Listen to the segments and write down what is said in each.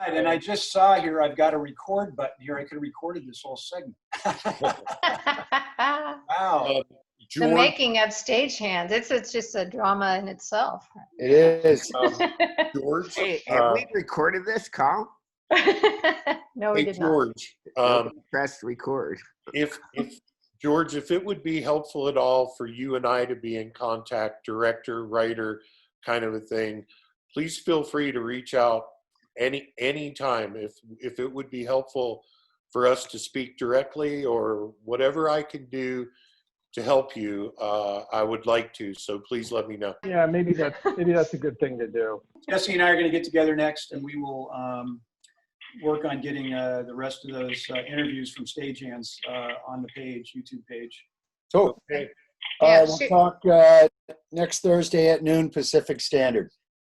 And I just saw here, I've got a record button here. I could have recorded this whole segment. Wow. The George, making of stagehands. It's just a drama in itself. It is. George, Hey, have we recorded this, Carl? No, we hey did not. George, Press record. if George, if it would be helpful at all for you and I to be in contact, director, writer, kind of a thing, please feel free to reach out any time. If it would be helpful for us to speak directly or whatever I can do to help you, I would like to. So please let me know. Yeah, maybe that's a good thing to do. Jesse and I are going to get together next, and we will work on getting the rest of those interviews from stagehands on the page, YouTube page. So Okay. Yeah, we'll shoot. talk next Thursday at noon Pacific Standard.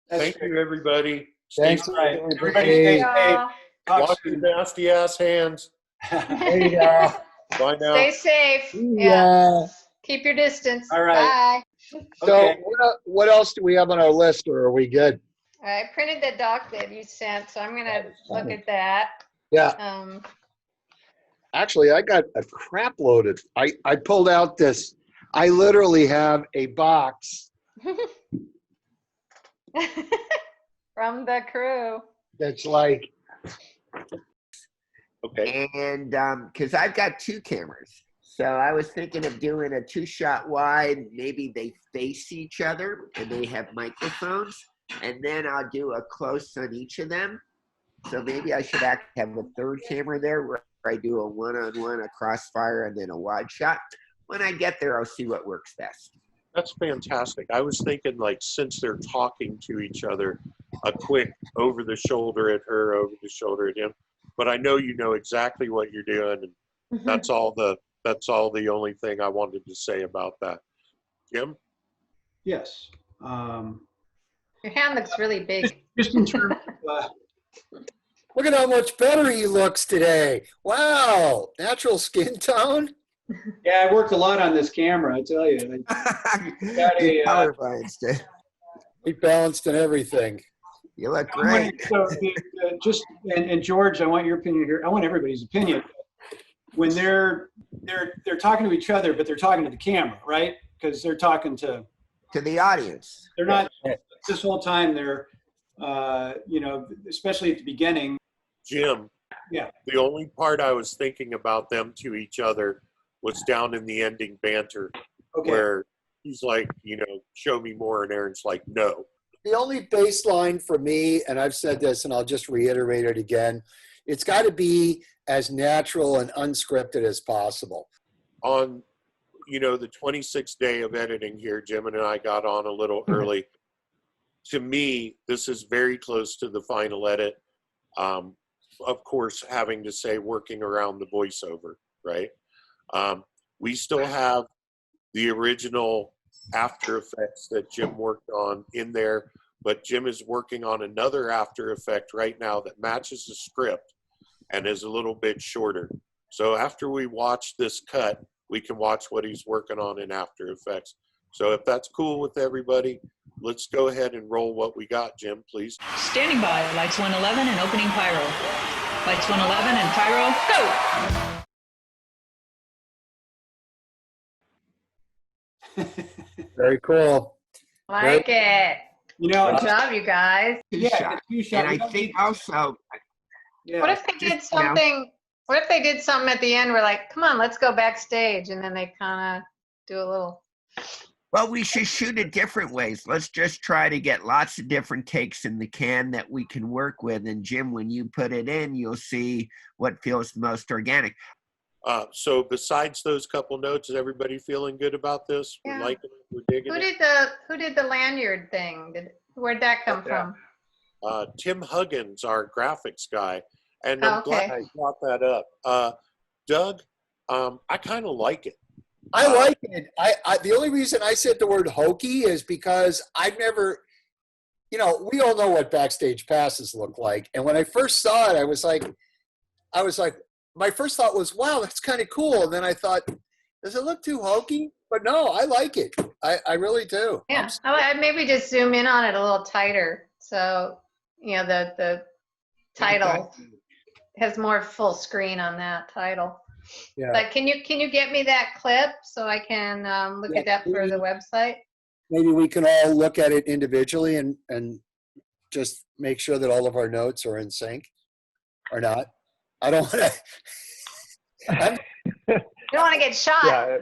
Thank you, everybody. Thanks. All right. everybody. Everybody stay safe. Yeah. Talk Wash your soon. nasty ass hands. Later. Bye now. Stay safe. Yeah. Yeah. Keep your distance. All right. Bye. So Okay. what else do we have on our list, or are we good? I printed the doc that you sent, so I'm gonna look at that. Yeah. Actually, I got a crap loaded. I pulled out this. I literally have a box From the crew. that's like, Okay. And because I've got 2 cameras. So I was thinking of doing a 2-shot wide. Maybe they face each other and they have microphones. And then I'll do a close on each of them. So maybe I should have a 3rd camera there where I do a one-on-one, a crossfire, and then a wide shot. When I get there, I'll see what works best. That's fantastic. I was thinking, like, since they're talking to each other, a quick over the shoulder at her, over the shoulder at him. But I know you know exactly what you're doing, and that's all the only thing I wanted to say about that. Jim? Yes. Your hand looks really big. Just in terms of, look at how much better he looks today. Wow. Natural skin tone. yeah, I worked a lot on this camera, I tell you. Got a, Colorblind, Steve. He balanced and everything. You look I'm gonna- great. so, just and George, I want your opinion here. I want everybody's opinion. When they're talking to each other, but they're talking to the camera, right? Because they're talking to. To the audience. They're not. This whole time they're, especially at the beginning. Jim? Yeah. The only part I was thinking about them to each other was down in the ending banter, Okay. where he's like, show me more, and Aaron's like, no. The only baseline for me, and I've said this and I'll just reiterate it again, it's got to be as natural and unscripted as possible. On, the 26th day of editing here, Jim and I got on a little early. To me, this is very close to the final edit. Of course, having to say working around the voiceover, right? We still have the original After Effects that Jim worked on in there, but Jim is working on another After Effect right now that matches the script and is a little bit shorter. So after we watch this cut, we can watch what he's working on in After Effects. So if that's cool with everybody, let's go ahead and roll what we got, Jim, please. Standing by, lights 111 and opening pyro. Lights 111 and pyro, go! Very cool. Like it. You know, Good job, you guys. yeah, Two-shot. the 2-shot. And I think also, Yeah. What if they did Just, you know. something? What if they did something at the end where like, come on, let's go backstage, and then they kind of do a little. well, we should shoot it different ways. Let's just try to get lots of different takes in the can that we can work with. And Jim, when you put it in, you'll see what feels the most organic. So besides those couple notes, is everybody feeling good about this? Yeah. We're liking it, we're digging Who did the lanyard thing? Where'd that come from? it. Tim Huggins, our graphics guy. And Oh, I'm glad okay. you brought that up. Doug, I kind of like it. I like it. I the only reason I said the word hokey is because I've never, we all know what backstage passes look like. And when I first saw it, I was like, my first thought was, wow, that's kind of cool. And then I thought, does it look too hokey? But no, I like it. I really do. Yeah, I'd maybe just zoom in on it a little tighter. So, the title. Has more full screen on that title. Yeah. But can you get me that clip so I can look at that for the website? Maybe we can all look at it individually and just make sure that all of our notes are in sync or not. I don't want to. You don't want to get shot. Yeah,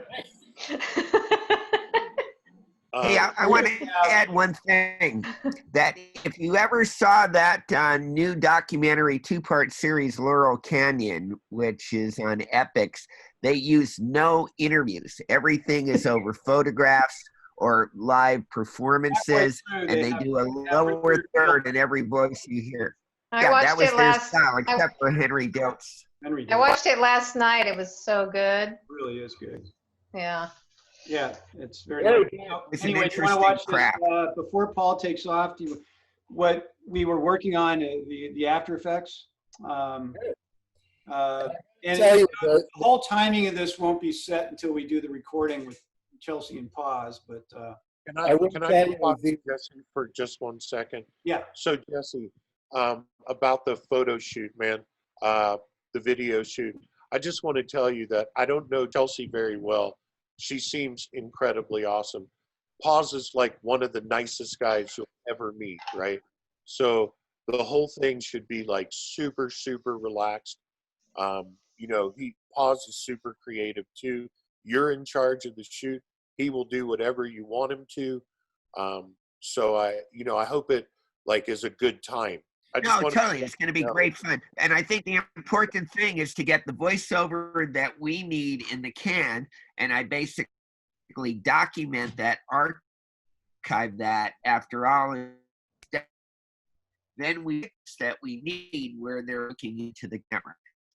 Hey, I want to add one thing, that if you ever saw that new documentary 2-part series, Laurel Canyon, which is on Epix, they use no interviews. Everything is over photographs or live performances, and they do a lower third in every voice you hear. I Yeah, watched that was it their last. style, except for Henry Diltz. Henry I did. watched it last night. It was so good. It really is good. Yeah. Yeah, it's very Very good. good. It's an Anyway, do you want to interesting watch craft. this before Paul takes off? What we were working on, the After Effects. And Tell you, the whole timing of this won't be set until we do the recording with Chelsea and Paz, but Can I will can tell I you talk to the- Jesse for just 1 second? yeah. So Jesse, about the photo shoot, man, the video shoot. I just want to tell you that I don't know Chelsea very well. She seems incredibly awesome. Paz is like one of the nicest guys you'll ever meet, right? So the whole thing should be like super, super relaxed. You know, Paz is super creative too. You're in charge of the shoot. He will do whatever you want him to. So I hope it like is a good time. I just No, want totally. It's going to be Yeah. great fun. And I think the important thing is to get the voiceover that we need in the can. And I basically document that, archive that after all. Then that we need where they're looking into the camera.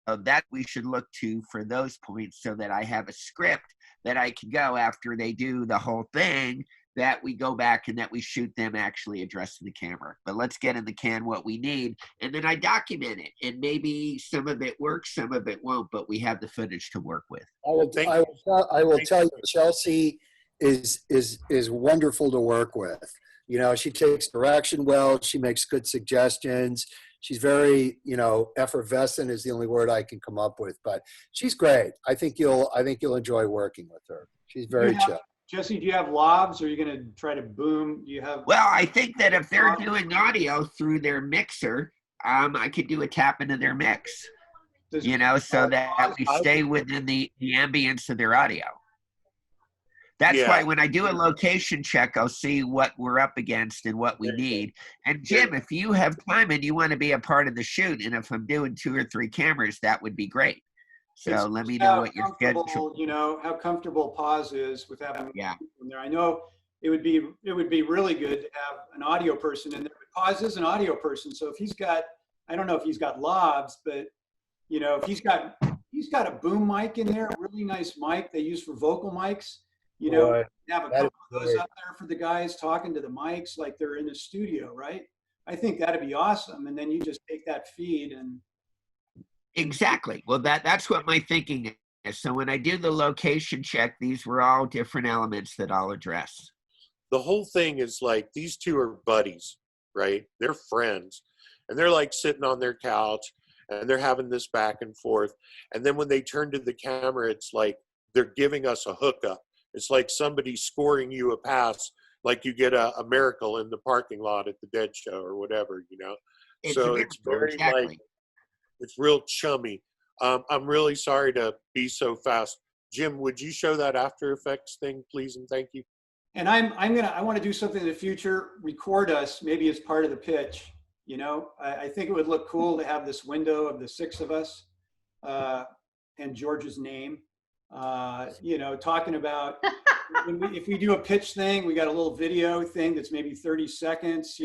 So that we should look to for those points, so that I have a script that I can go after they do the whole thing, that we go back and that we shoot them actually addressing the camera. But let's get in the can what we need, and then I document it. And maybe some of it works, some of it won't, but we have the footage to work with. I will tell you, Chelsea is wonderful to work with. You know, she takes direction well. She makes good suggestions. She's very, effervescent is the only word I can come up with, but she's great. I think you'll enjoy working with her. She's very chill. Jesse, do you have lavs? Or are you going to try to boom? Do you have? Well, I think that if they're doing audio through their mixer, I could do a tap into their mix, Does- so that we stay within the ambience of their audio. That's Yeah. why when I do a location check, I'll see what we're up against and what we need. And Jim, if you have time and you want to be a part of the shoot, and if I'm doing 2 or 3 cameras, that would be great. So It's let me how know what your schedule. comfortable, how comfortable Paz is with having Yeah. in there. I know it would be really good to have an audio person in there. But Paz is an audio person, so if he's got, I don't know if he's got lavs, but if he's got a boom mic in there, a really nice mic they use for vocal mics. Boy, Have a that couple is of those great. up there for the guys talking to the mics like they're in a studio, right? I think that'd be awesome. And then you just take that feed and Exactly. Well, that's what my thinking is. So when I do the location check, these were all different elements that I'll address. the whole thing is like these two are buddies, right? They're friends, and they're like sitting on their couch and they're having this back and forth. And then when they turn to the camera, it's like they're giving us a hookup. It's like somebody scoring you a pass, like you get a miracle in the parking lot at the Dead Show or whatever, So an it's intro, very exactly. it's real chummy. I'm really sorry to be so fast. Jim, would you show that After Effects thing, please, and thank you? And I want to do something in the future, record us maybe as part of the pitch. I think it would look cool to have this window of the 6 of us and George's name, talking about if we do a pitch thing, we got a little video thing that's maybe 30 seconds,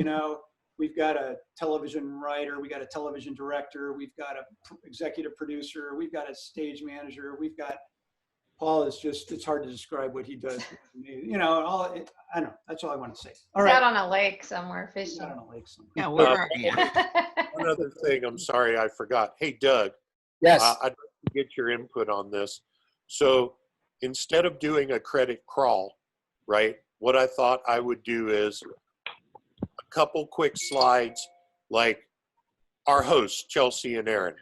we've got a television writer, we got a television director, we've got a executive producer, we've got a stage manager, we've got Paul is it's hard to describe what he does. I don't know. That's all I want to say. All He's out right. on a lake somewhere He's fishing. out on a lake somewhere. Yeah, where are you? One other thing, I'm sorry I forgot. Hey, Doug, Yes. I'd like to get your input on this. So instead of doing a credit crawl, right, what I thought I would do is a couple quick slides, like our hosts, Chelsea and Aaron,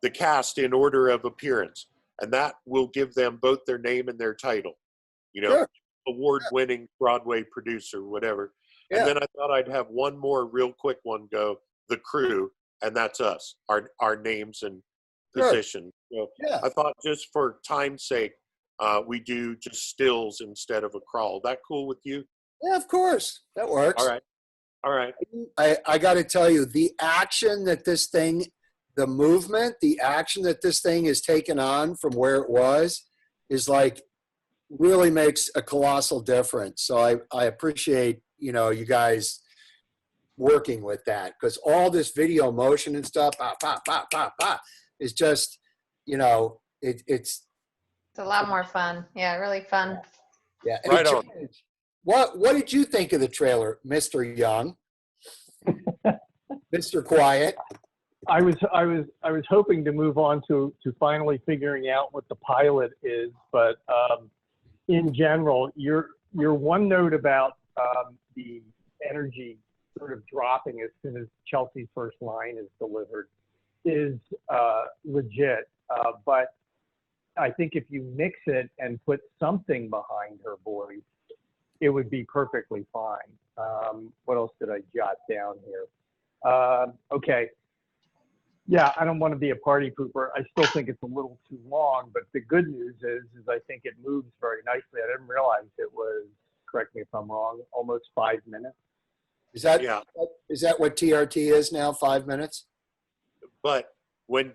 the cast in order of appearance, and that will give them both their name and their title. You know, Sure. award-winning Broadway producer, whatever. Yeah. And then I thought I'd have one more real quick one go, the crew, and that's us, our names and Sure. position. So Yeah. I thought just for time's sake, we do just stills instead of a crawl. That cool with you? Yeah, of course. That works. All right. All right. I got to tell you, the action that this thing, the movement, the action that this thing is taken on from where it was is like really makes a colossal difference. So I appreciate, you know, you guys working with that, because all this video motion and stuff, is just, you know, it's It's a lot more fun. Yeah, really fun. yeah. Right Hey, on. George, what did you think of the trailer, Mr. Young? Mr. Quiet. I was hoping to move on to finally figuring out what the pilot is, but in general, your one note about the energy sort of dropping as soon as Chelsea's first line is delivered is legit. But I think if you mix it and put something behind her voice, it would be perfectly fine. What else did I jot down here? Okay. Yeah, I don't want to be a party pooper. I still think it's a little too long, but the good news is I think it moves very nicely. I didn't realize it was, correct me if I'm wrong, almost 5 minutes. Is that Yeah. is that what TRT is now? 5 minutes? But when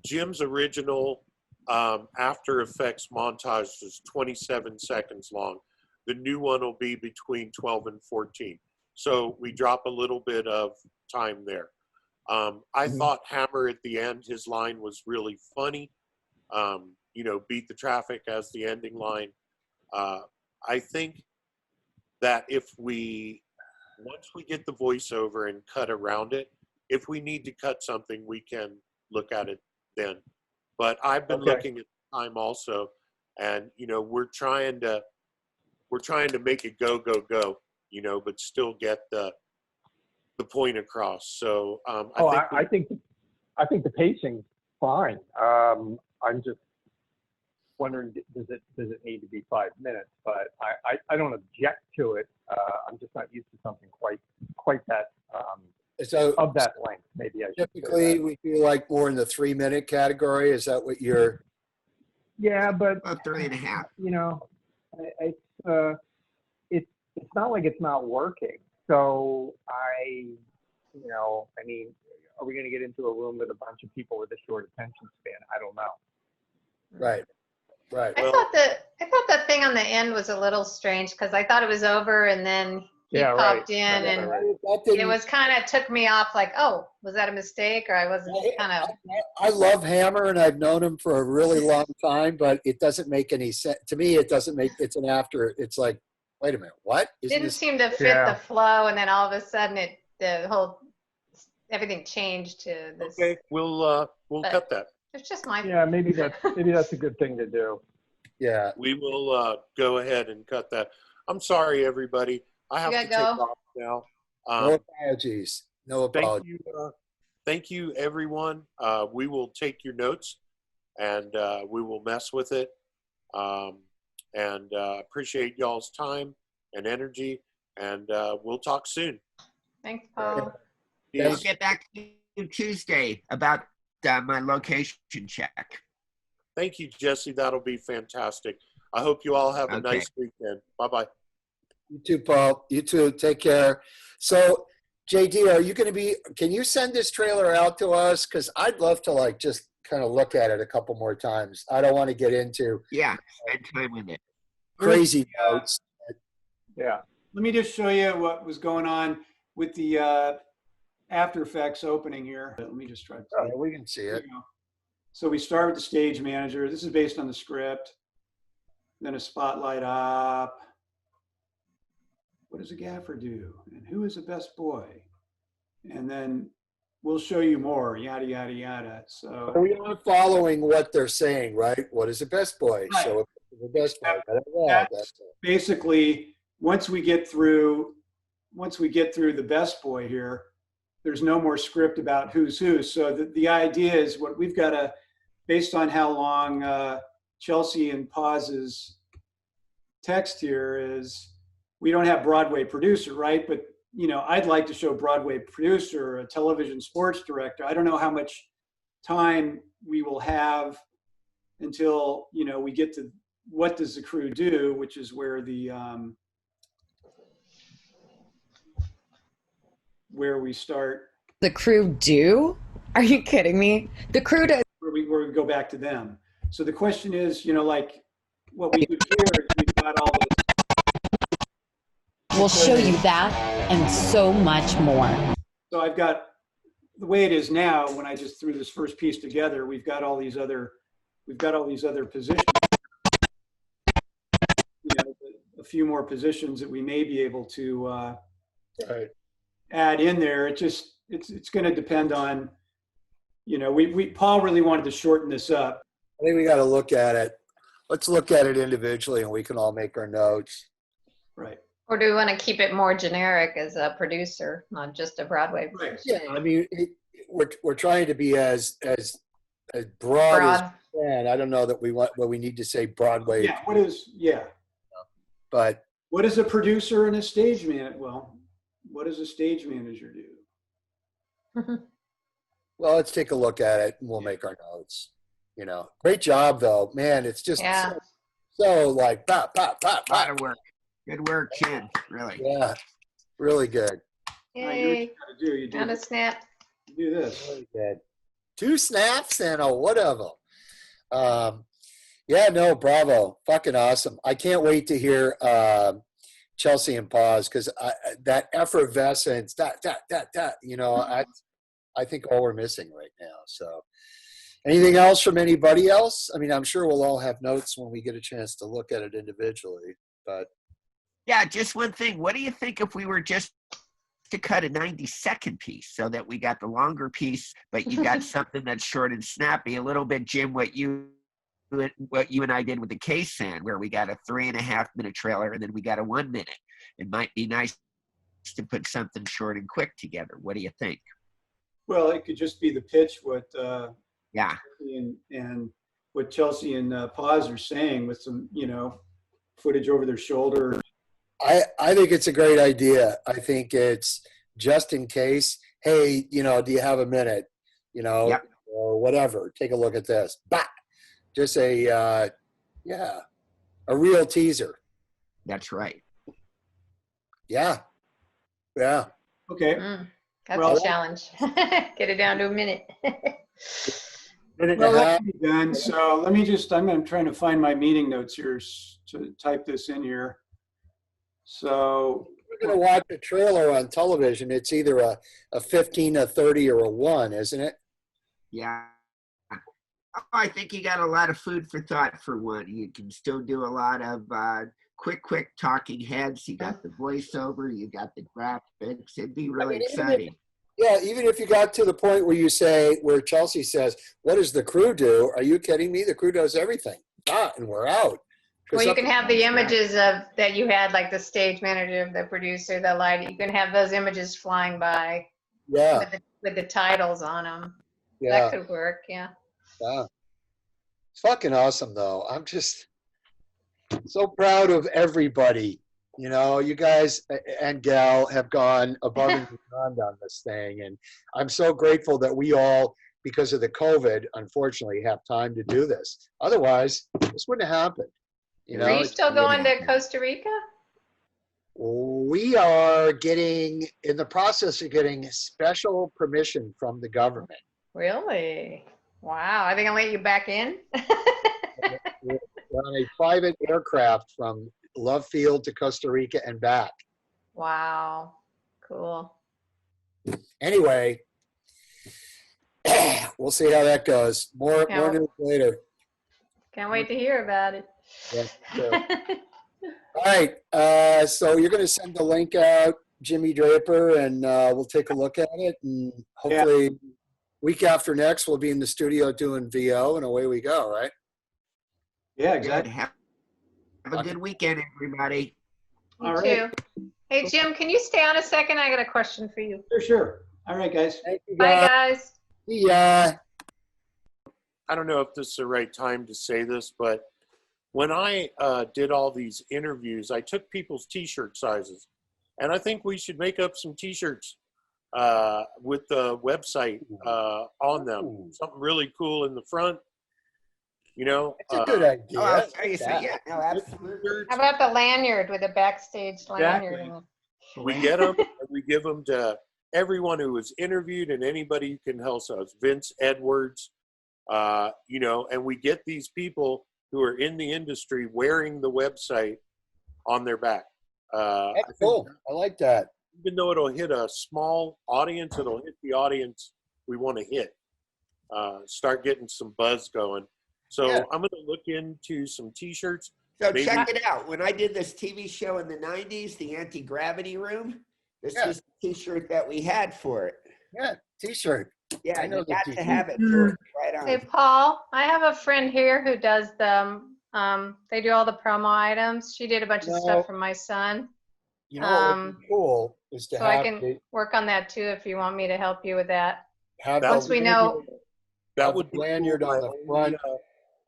Jim's original After Effects montage was 27 seconds long, the new one will be between 12 and 14. So we drop a little bit of time there. I thought Hammer at the end, his line was really funny. You know, beat the traffic as the ending line. I think that once we get the voiceover and cut around it, if we need to cut something, we can look at it then. But I've been Okay. looking at time also, and you know, we're trying to make it go, you know, but still get the point across. So I think the pacing's fine. I'm just wondering, does it need to be 5 minutes? But I don't object to it. I'm just not used to something quite that So of that length. Maybe I should say typically that. we feel like more in the 3 minute category. Is that what you're? Yeah, but About 3.5. you know, it's not like it's not working. So I mean, are we going to get into a room with a bunch of people with a short attention span? I don't know. Right. Right. I Well- thought that thing on the end was a little strange because I thought it was over and then he Yeah, right. popped in Right, and right. That it didn't- was kind of took me off like, oh, was that a mistake? Or I wasn't kind of, I love Hammer and I've known him for a really long time, but it doesn't make any sense to me. It doesn't make. It's an after. It's like, wait a minute, what? Isn't didn't this? seem to fit Yeah. the flow. And then all of a sudden everything changed to this. okay, we'll But- cut that. It's just my, Yeah, maybe that's a good thing to do. Yeah. We will go ahead and cut that. I'm sorry, everybody. I have You to gotta take go? off now. No apologies. No Thank apologies. you, thank you, everyone. We will take your notes and we will mess with it. And appreciate y'all's time and energy. And we'll talk soon. thanks, Paul. I'll Peace. get back to you Tuesday about my location check. Thank you, Jesse. That'll be fantastic. I hope you all have a Okay. nice weekend. Bye-bye. You too, Paul. You too. Take care. So, JD, are you going to be? Can you send this trailer out to us? Because I'd love to like just kind of look at it a couple more times. I don't want to get into Yeah, spend time with it. crazy notes. Yeah. Let me just show you what was going on with the After Effects opening here. Let me just try. Oh, we can see There it. you go. So we start with the stage manager. This is based on the script. Then a spotlight up. What does a gaffer do? And who is the best boy? And then we'll show you more, yada, yada, yada. So We are following what they're saying, right? What is the best boy? Right. So the best boy. Yeah, that's it. basically, once we get through the best boy here, there's no more script about who's who. So the idea is what we've got to, based on how long Chelsea and Paz's text here is, we don't have Broadway producer, right? But, you know, I'd like to show Broadway producer, a television sports director. I don't know how much time we will have until, you know, we get to what does the crew do, which is where the, where we start, The crew do? Are you kidding me? The crew does. where we go back to them. So the question is, you know, like what we do here is we've got all this. We'll show you that and so much more. So I've got, the way it is now, when I just threw this first piece together, we've got all these other positions. You know, a few more positions that we may be able to Right. add in there. It's going to depend on, you know, Paul really wanted to shorten this up. I think we got to look at it. Let's look at it individually and we can all make our notes. Right. Or do we want to keep it more generic as a producer, not just a Broadway Right. producer? Yeah, I mean, we're trying to be as broad as Broad. we can. I don't know that we need to say Broadway, Yeah. but What does a producer and a stage man? Well, what does a stage manager do? well, let's take a look at it and we'll make our notes. You know, great job though, man. It's just Yeah. so like, pop, pop, pop, A lot pop. of work. Good work, Chin. Really. Yeah, really good. Now, you know what Yay. you gotta do. You Not a snap. do this. Really good. 2 snaps and a whatever. Yeah, no, bravo. Fucking awesome. I can't wait to hear Chelsea and Paz because that effervescence, you know, I think all we're missing right now. So anything else from anybody else? I mean, I'm sure we'll all have notes when we get a chance to look at it individually, but Yeah, just one thing. What do you think if we were just to cut a 90-second piece so that we got the longer piece, but you got something that's short and snappy? A little bit, Jim, what you and I did with the K-San, where we got a 3.5-minute trailer and then we got a 1 minute. It might be nice to put something short and quick together. What do you think? Well, it could just be the pitch, what Yeah. and what Chelsea and Paz are saying with some, you know, footage over their shoulder. I think it's a great idea. I think it's just in case, hey, you know, do you have a minute? You know, Yep. or whatever. Take a look at this. Bah! Just a real teaser. That's right. Yeah. Yeah. Okay. That's Well- a challenge. Get it down to a minute. Minute Well, and a half. that can be done. So let me just, I'm trying to find my meeting notes here to type this in here. So, We're going to watch a trailer on television. It's either a 15, a 30, or a 1, isn't it? Yeah. Oh, I think you got a lot of food for thought for one. You can still do a lot of quick talking heads. You got the voiceover. You got the graphics. It'd be really even if- exciting. Yeah, even if you got to the point where Chelsea says, what does the crew do? Are you kidding me? The crew does everything. And we're out. 'Cause Well, you can have the images of that you had, like the stage manager, the producer, the light. You can have those images flying by Yeah, with the titles on them. yeah, That could work. Yeah. yeah. It's fucking awesome, though. I'm just so proud of everybody. You know, you guys and gal have gone above and beyond on this thing. And I'm so grateful that we all, because of the COVID, unfortunately, have time to do this. Otherwise, this wouldn't have happened. You know, Are you still going to Costa Rica? we are getting in the process of getting special permission from the government. Really? Wow. Are they gonna let you back in? We're on a private aircraft from Love Field to Costa Rica and back. Wow. Cool. Anyway, we'll see how that goes. More Yeah. news later. Can't wait to hear about it. Yeah, sure. All right, so you're going to send the link out, Jimmy Draper, and we'll take a look at it. And hopefully, week after next, we'll be in the studio doing VO, and away we go, right? yeah, Good. exactly. Have a good weekend, everybody. You All right. too. Hey, Jim, can you stay on a second? I got a question for you. Sure. All right, guys. Thank you, Bye, guys. guys. See ya. I don't know if this is the right time to say this, but when I did all these interviews, I took people's T-shirt sizes, and I think we should make up some T-shirts with the website on them. Ooh. Something really cool in the front. You know, It's a good idea. Oh, I'll tell you Yeah. something. Yeah, no, absolutely. How about the lanyard with the backstage lanyard? Exactly. we get them and we give them to everyone who was interviewed and anybody who can help us. Vince Edwards, you know, and we get these people who are in the industry wearing the website on their back. I That's think cool. I like that. even though it'll hit a small audience, it'll hit the audience we want to hit. Start getting some buzz going. So Yeah. I'm going to look into some T-shirts. So Maybe- check it out. When I did this TV show in the 90s, the Anti-Gravity Room, this Yeah. was the T-shirt that we had for it. Yeah, T-shirt. Yeah, I know you the got to T-shirt. have it for it. Right on. Hey, Paul, I have a friend here who does them. They do all the promo items. She did a bunch of No. stuff for my son. You know what would be cool is to So I have can work on that too if you want me to help you with that. have That the Once we know, That have would the be lanyard cool. on the front only,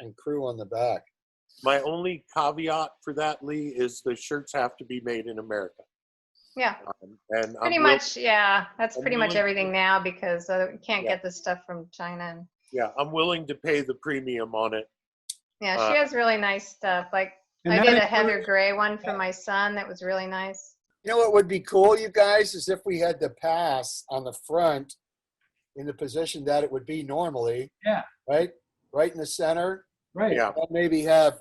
and crew on the back. my only caveat for that, Lee, is the shirts have to be made in America. yeah, And I'm pretty real- much, yeah, that's I'm pretty much willing everything to- now because you can't Yeah. get the stuff from China. Yeah, I'm willing to pay the premium on it. Yeah, she has really nice stuff. Like And I that did a includes- heather gray one for my son that was really nice. You know what would be cool, you guys, is if we had the pass on the front in the position that it would be normally. Yeah. Right? Right in the center. Right. Yeah. And maybe have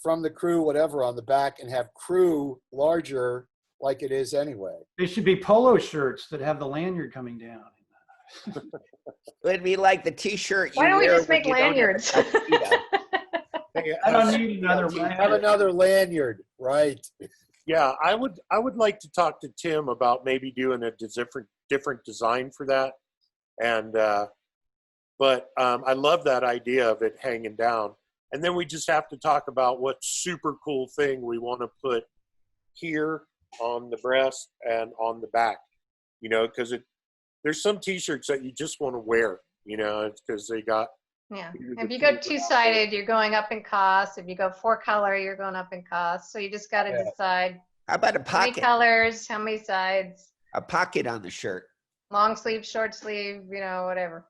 from the crew, whatever, on the back and have crew larger like it is anyway. They should be polo shirts that have the lanyard coming down. It'd be like the T-shirt you Why don't we wear just when make you don't have a lanyards? tuxedo. I don't need another Have lanyard. another lanyard, right? Yeah, I would like to talk to Tim about maybe doing a different design for that. And but I love that idea of it hanging down. And then we just have to talk about what super cool thing we want to put here on the breast and on the back. You know, because there's some T-shirts that you just want to wear. You know, it's because they got. Yeah. Either If the you go two two-sided, you're going up in cost. If you go 4-color, you're going up in cost. So you just got to Yeah. decide How about a how many pocket? colors, how many sides, A pocket on the shirt. long sleeve, short sleeve, you know, whatever.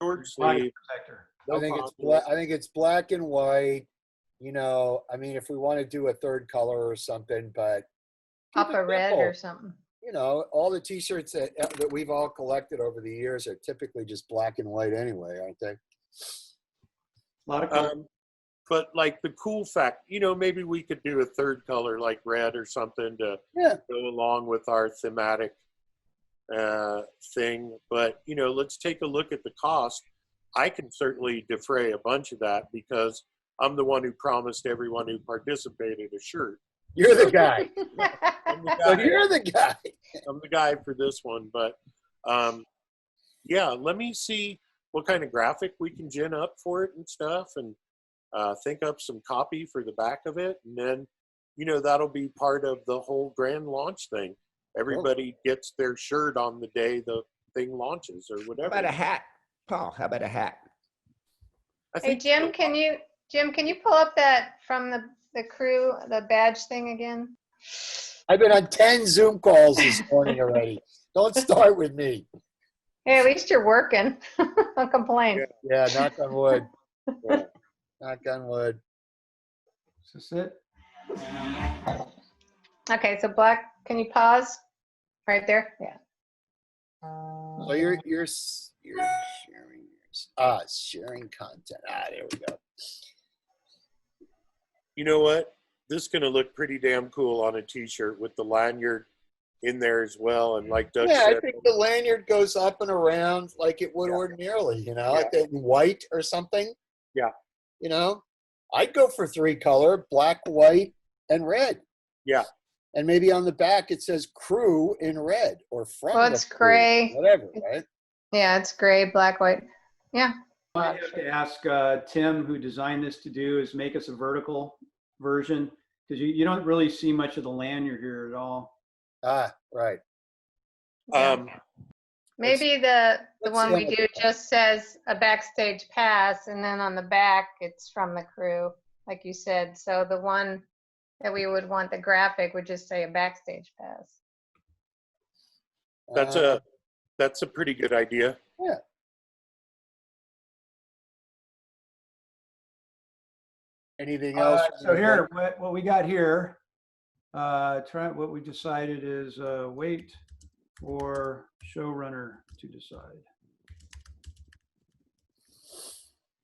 Short Body sleeve. protector. No I think it's problem. I think it's black and white. You know, I mean, if we want to do a third color or something, but keep Up it a red simple. or something. You know, all the T-shirts that we've all collected over the years are typically just black and white anyway, aren't they? A lot of color. But like the cool fact, you know, maybe we could do a third color like red or something to Yeah. go along with our thematic thing. But, you know, let's take a look at the cost. I can certainly defray a bunch of that because I'm the one who promised everyone who participated a shirt. You're the guy. I'm the But guy, you're the guy. I'm the guy for this one. But yeah, let me see what kind of graphic we can gin up for it and stuff, and think up some copy for the back of it. And then, you know, that'll be part of the whole grand launch thing. Everybody gets their shirt on the day the thing launches or How whatever. about a hat? Paul, how about a hat? I Hey, think Jim, can you pull up that from the crew, the badge thing again? I've been on 10 Zoom calls this morning already. Don't start with me. Hey, at least you're working. Don't complain. Yeah, knock on wood. Yeah. Knock on wood. Is this it? Okay, so Black, can you pause? Right there? Yeah. So you're sharing sharing content. There we go. You know what? This is going to look pretty damn cool on a T-shirt with the lanyard in there as well. And like Doug Yeah, I said, think the lanyard goes up and around like it would ordinarily, you know, like that in white or something. Yeah. You know, I'd go for 3-color, black, white, and red. Yeah. And maybe on the back it says crew in red or from Well, the it's crew, gray. whatever, right? Yeah, it's gray, black, white. Yeah. I have to ask Tim, who designed this, to do is make us a vertical version, because you don't really see much of the lanyard here at all. Ah, right. um, Maybe the let's one we see. do just says a backstage pass, and then on the back, it's from the crew, like you said. So the one that we would want the graphic would just say a backstage pass. That's a pretty good idea. Anything else? So here, what we got here, what we decided is wait for showrunner to decide.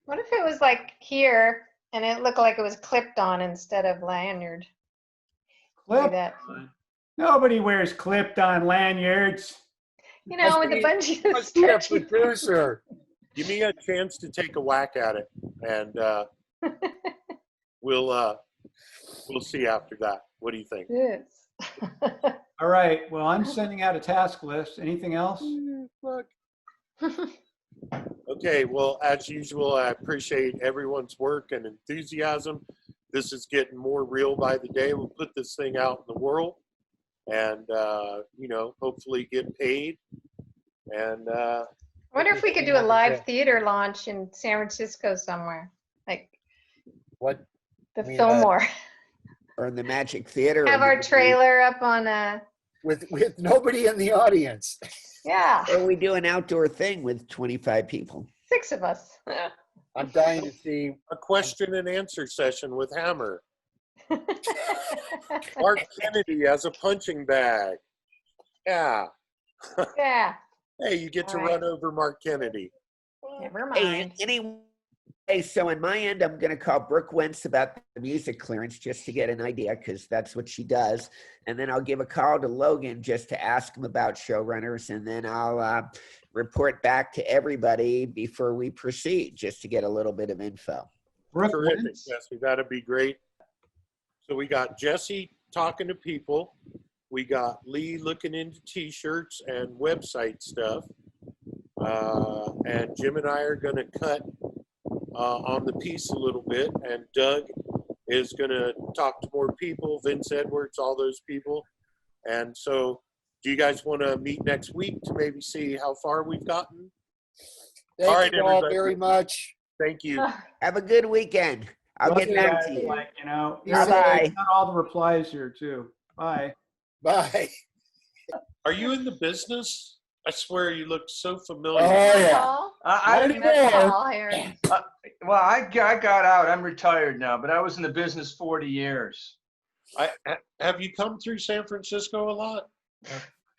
What if it was like here and it looked like it was clipped on instead of lanyard? Maybe Clip. that, Nobody wears clipped on lanyards. you know, with a bunch of Must be a stretchy. producer. Give me a chance to take a whack at it, and we'll see after that. What do you think? Yes. All right, well, I'm sending out a task list. Anything else? Okay, well, as usual, I appreciate everyone's work and enthusiasm. This is getting more real by the day. We'll put this thing out in the world and, hopefully get paid. And I wonder if we could do a live theater launch in San Francisco somewhere, like What? the I mean, Fillmore. Or in the Magic Theater. Have our trailer up on a, With nobody in the audience. yeah, Or we do an outdoor thing with 25 people. 6 of us. I'm dying to see. a question and answer session with Hammer. Mark Kennedy as a punching bag. Yeah. Yeah, Hey, you get to All right. run over Mark Kennedy. never Hey, mind. anyway, so on my end, I'm going to call Brooke Wentz about the music clearance just to get an idea, because that's what she does. And then I'll give a call to Logan just to ask him about showrunners. And then I'll report back to everybody before we proceed, just to get a little bit of info. Brooke Terrific, Wentz. Jesse. That'd be great. So we got Jesse talking to people. We got Lee looking into T-shirts and website stuff. And Jim and I are going to cut on the piece a little bit. And Doug is going to talk to more people, Vince Edwards, all those people. And so do you guys want to meet next week to maybe see how far we've gotten? Thank All right, you all everybody. very much. Thank you. Have a good weekend. I'll get back to you. Like, Bye-bye. got all the replies here too. Bye. Bye. Are you in the business? I swear you look so Oh, familiar. yeah. Paul? I That's anymore. Paul here. Well, I got out. I'm retired now, but I was in the business 40 years. Have you come through San Francisco a lot?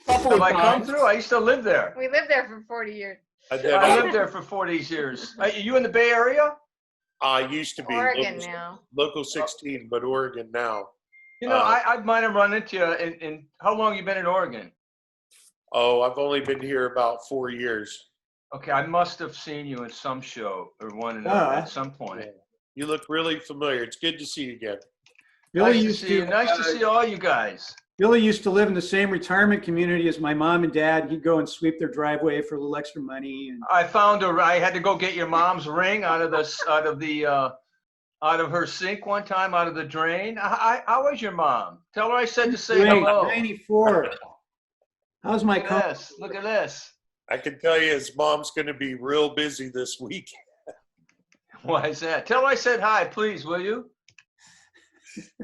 Couple Have of I come times. through? I used to live there. We lived there for 40 years. I lived there for 40 years. Are you in the Bay Area? I used to be Oregon local, now. local 16, but Oregon now. You know, I might have run into you. In how long you been in Oregon? Oh, I've only been here about 4 years. Okay, I must have seen you in some show or one another at some point. You look really familiar. It's good to see you again. Billy Nice to used see you. Nice to see all you guys. Billy used to live in the same retirement community as my mom and dad. He'd go and sweep their driveway for a little extra money. And I found I had to go get your mom's ring out of her sink one time, out of the drain. How was your mom? Tell her I said to say hello. 94. How's my Look at this. Look at this. I can tell you his mom's going to be real busy this week. Why is that? Tell her I said hi, please, will you?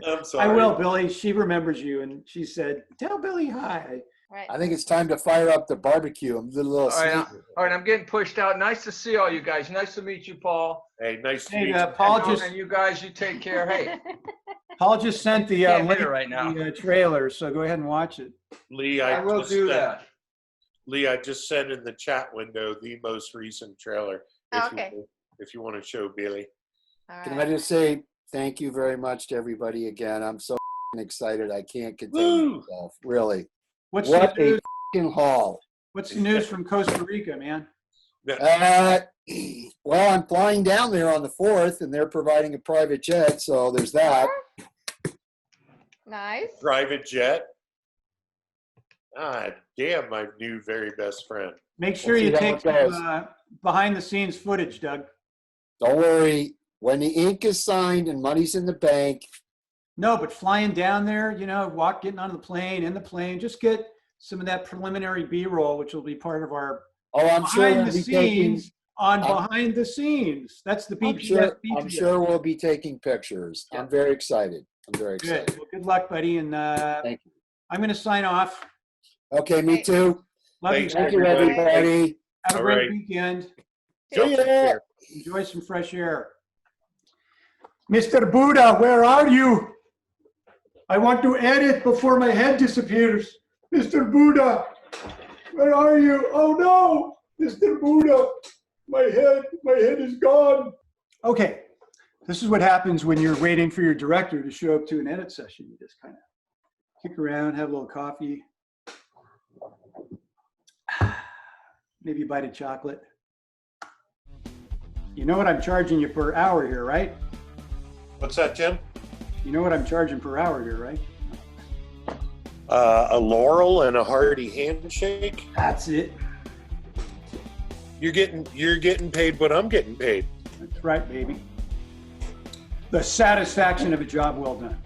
I'm sorry. I will, Billy. She remembers you, and she said, "Tell Billy hi." Right. I think it's time to fire up the barbecue. I'm a little All right, sneaky. all right, I'm getting pushed out. Nice to see all you guys. Nice to meet you, Paul. Hey, nice to Hey, meet you. Paul just And you guys, you take care. Hey, sent the Can't hit link it right to now. the trailer, so go ahead and watch it. Lee, I will just do sent- that. Lee, I just sent in the chat window the most recent trailer. Oh, okay. If you want to show Billy. All Can I right. just say thank you very much to everybody again? I'm so excited. I can't contain Woo! myself. Really. What's What the news? a haul. What's the news from Costa Rica, man? Well, I'm flying down there on the 4th, and they're providing a private jet, so there's that. Nice. Private jet. Ah, damn, my new very best friend. Make sure We'll you see how take it goes. some behind-the-scenes footage, Doug. Don't worry. When the ink is signed and money's in the bank, No, but flying down there, getting on the plane, in the plane, just get some of that preliminary B-roll, which will be part of our Oh, I'm sure behind we'll the be taking, scenes on I'm- behind the scenes. That's the I'm BPS. sure we'll be taking pictures. I'm very excited. I'm very Good. excited. Well, good luck, buddy. And Thank you. I'm going to sign off. Okay, me too. Love Thanks, you. Thank you, everybody. everybody. Have a All great right. weekend. See ya. Enjoy some fresh air. Mr. Buddha, where are you? I want to edit before my head disappears. Mr. Buddha, where are you? Oh no, Mr. Buddha, my head is gone. Okay, this is what happens when you're waiting for your director to show up to an edit session. You just kind of kick around, have a little coffee, maybe a bite of chocolate. You know what I'm charging you per hour here, right? What's that, Jim? You know what I'm charging per hour here, right? A laurel and a hearty handshake. That's it. You're getting paid what I'm getting paid. That's right, baby. The satisfaction of a job well done.